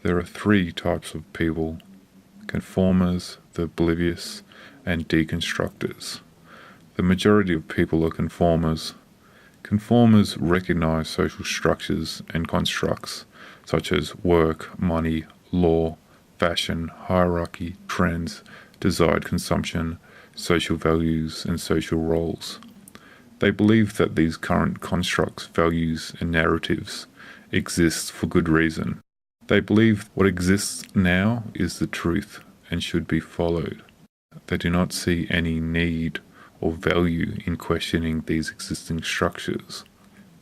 There are three types of people: conformers, the oblivious, and deconstructors. The majority of people are conformers. Conformers recognize social structures and constructs such as work, money, law, fashion, hierarchy, trends, desired consumption, social values, and social roles. They believe that these current constructs, values, and narratives exist for good reason. They believe what exists now is the truth and should be followed. They do not see any need or value in questioning these existing structures.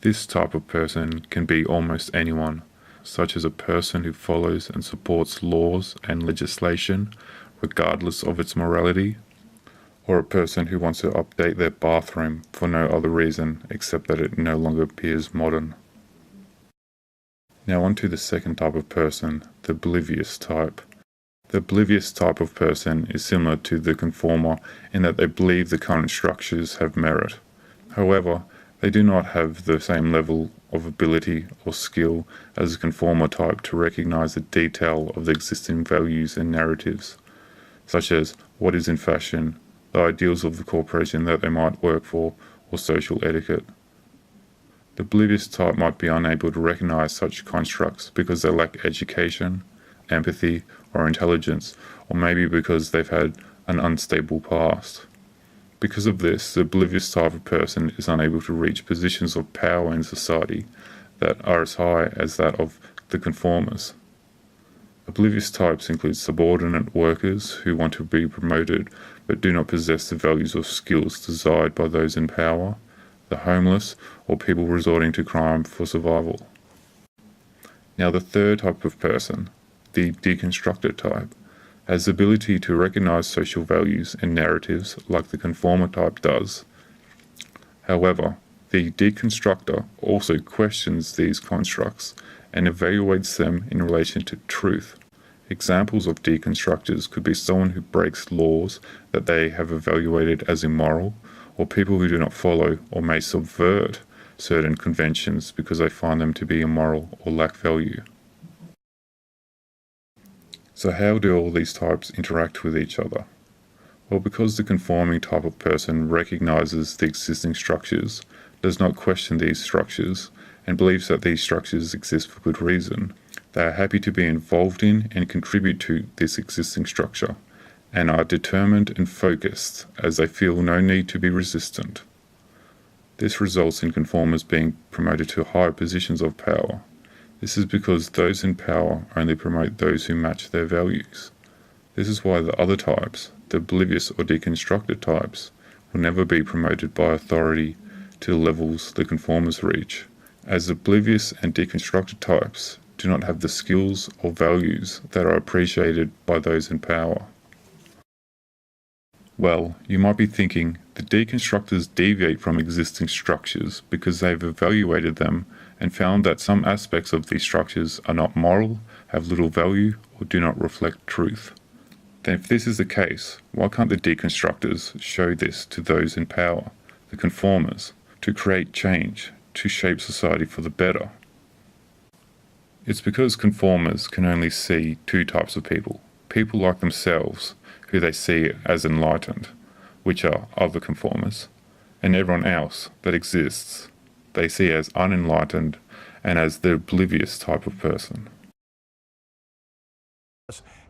This type of person can be almost anyone, such as a person who follows and supports laws and legislation regardless of its morality, or a person who wants to update their bathroom for no other reason except that it no longer appears modern. Now on to the second type of person, the oblivious type. The oblivious type of person is similar to the conformer in that they believe the current structures have merit. However, they do not have the same level of ability or skill as the conformer type to recognize the detail of the existing values and narratives, such as what is in fashion, the ideals of the corporation that they might work for, or social etiquette. The oblivious type might be unable to recognize such constructs because they lack education, empathy, or intelligence, or maybe because they've had an unstable past. Because of this, the oblivious type of person is unable to reach positions of power in society that are as high as that of the conformers. Oblivious types include subordinate workers who want to be promoted but do not possess the values or skills desired by those in power, the homeless, or people resorting to crime for survival. Now the third type of person, the deconstructor type, has the ability to recognize social values and narratives like the conformer type does. However, the deconstructor also questions these constructs and evaluates them in relation to truth. Examples of deconstructors could be someone who breaks laws that they have evaluated as immoral, or people who do not follow or may subvert certain conventions because they find them to be immoral or lack value. So how do all these types interact with each other? Well, because the conforming type of person recognizes the existing structures, does not question these structures, and believes that these structures exist for good reason, they are happy to be involved in and contribute to this existing structure, and are determined and focused as they feel no need to be resistant. This results in conformers being promoted to higher positions of power. This is because those in power only promote those who match their values. This is why the other types, the oblivious or deconstructed types, will never be promoted by authority to the levels the conformers reach, as oblivious and deconstructed types do not have the skills or values that are appreciated by those in power. Well, you might be thinking, the deconstructors deviate from existing structures because they've evaluated them and found that some aspects of these structures are not moral, have little value, or do not reflect truth. Then if this is the case, why can't the deconstructors show this to those in power, the conformers, to create change, to shape society for the better? It's because conformers can only see two types of people. People like themselves, who they see as enlightened, which are other conformers, and everyone else that exists they see as unenlightened and as the oblivious type of person.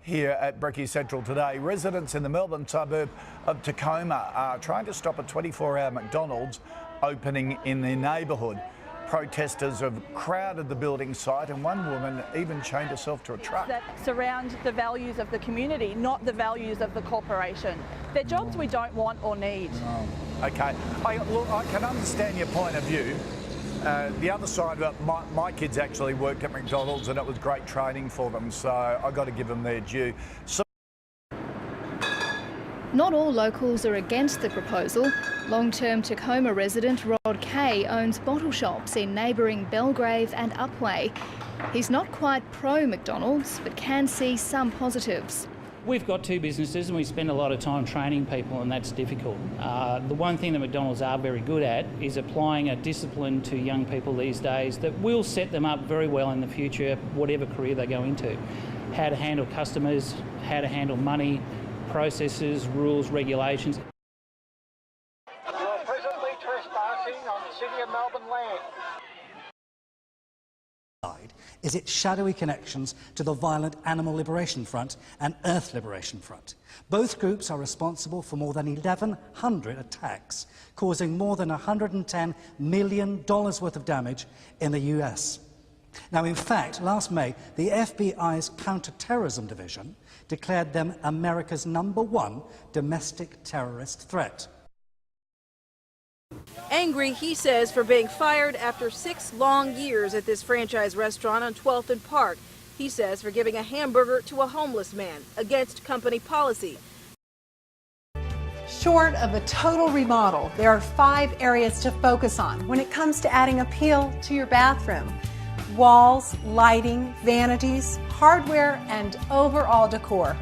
Here at Brekkie Central today, residents in the Melbourne suburb of Tacoma are trying to stop a 24-hour McDonald's opening in their neighbourhood. Protesters have crowded the building site and one woman even chained herself to a truck. That surround the values of the community, not the values of the corporation. They're jobs we don't want or need. Okay, look, I can understand your point of view. The other side of it, my kids actually worked at McDonald's and it was great training for them, so I got to give them their due. Not all locals are against the proposal. Long-term Tacoma resident Rod Kay owns bottle shops in neighbouring Belgrave and Upwey. He's not quite pro-McDonald's, but can see some positives. We've got two businesses and we spend a lot of time training people, and that's difficult. The one thing that McDonald's are very good at is applying a discipline to young people these days that will set them up very well in the future, whatever career they go into. How to handle customers, how to handle money, processes, rules, regulations. You are presently trespassing on the City of Melbourne land. Is its shadowy connections to the violent Animal Liberation Front and Earth Liberation Front. Both groups are responsible for more than 1,100 attacks, causing more than $110 million worth of damage in the US. Now, in fact, last May, the FBI's Counter-Terrorism Division declared them America's #1 domestic terrorist threat. Angry, he says, for being fired after 6 long years at this franchise restaurant on 12th and Park. He says for giving a hamburger to a homeless man, against company policy. Short of a total remodel, there are 5 areas to focus on when it comes to adding appeal to your bathroom. Walls, lighting, vanities, hardware, and overall decor.